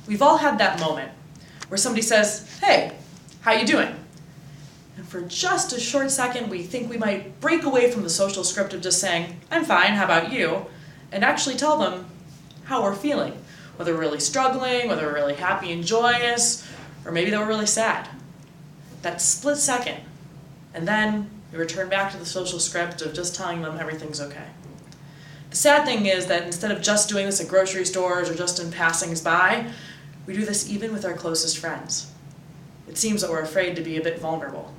We've all had that moment where somebody says, "Hey, how you doing?" And for just a short second, we think we might break away from the social script of just saying, "I'm fine, how about you?" and actually tell them how we're feeling, whether we're really struggling, whether we're really happy and joyous, or maybe that we're really sad. That split second, and then we return back to the social script of just telling them everything's okay. The sad thing is that instead of just doing this at grocery stores or just in passings by, we do this even with our closest friends. It seems that we're afraid to be a bit vulnerable.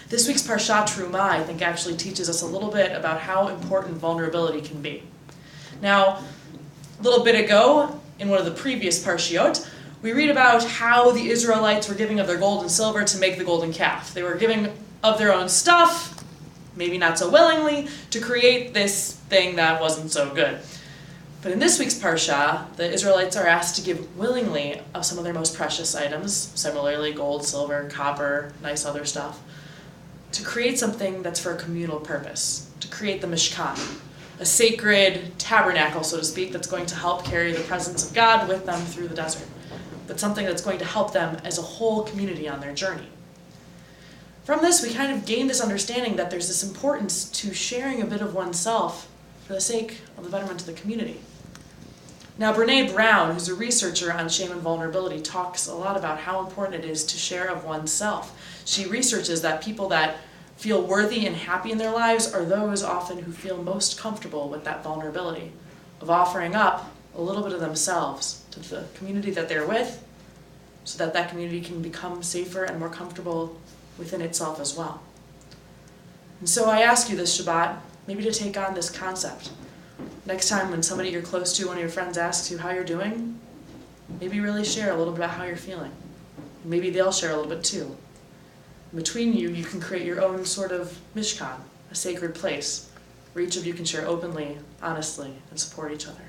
This week's Parshat Terumah, I think, actually teaches us a little bit about how important vulnerability can be. Now, a little bit ago, in one of the previous Parshiot, we read about how the Israelites were giving of their gold and silver to make the golden calf. They were giving of their own stuff, maybe not so willingly, to create this thing that wasn't so good. But in this week's Parsha, the Israelites are asked to give willingly of some of their most precious items, similarly gold, silver, copper, nice other stuff, to create something that's for a communal purpose, to create the Mishkan, a sacred tabernacle, so to speak, that's going to help carry the presence of God with them through the desert, but something that's going to help them as a whole community on their journey. From this, we kind of gain this understanding that there's this importance to sharing a bit of oneself for the sake of the betterment of the community. Now, Brene Brown, who's a researcher on shame and vulnerability, talks a lot about how important it is to share of oneself. She researches that people that feel worthy and happy in their lives are those often who feel most comfortable with that vulnerability, of offering up a little bit of themselves to the community that they're with, so that that community can become safer and more comfortable within itself as well. And so I ask you this Shabbat, maybe to take on this concept. Next time when somebody you're close to, one of your friends asks you how you're doing, maybe really share a little bit about how you're feeling. Maybe they'll share a little bit too. And between you, you can create your own sort of mishkan, a sacred place, where each of you can share openly, honestly, and support each other.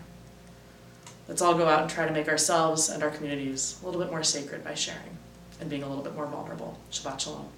Let's all go out and try to make ourselves and our communities a little bit more sacred by sharing and being a little bit more vulnerable. Shabbat Shalom.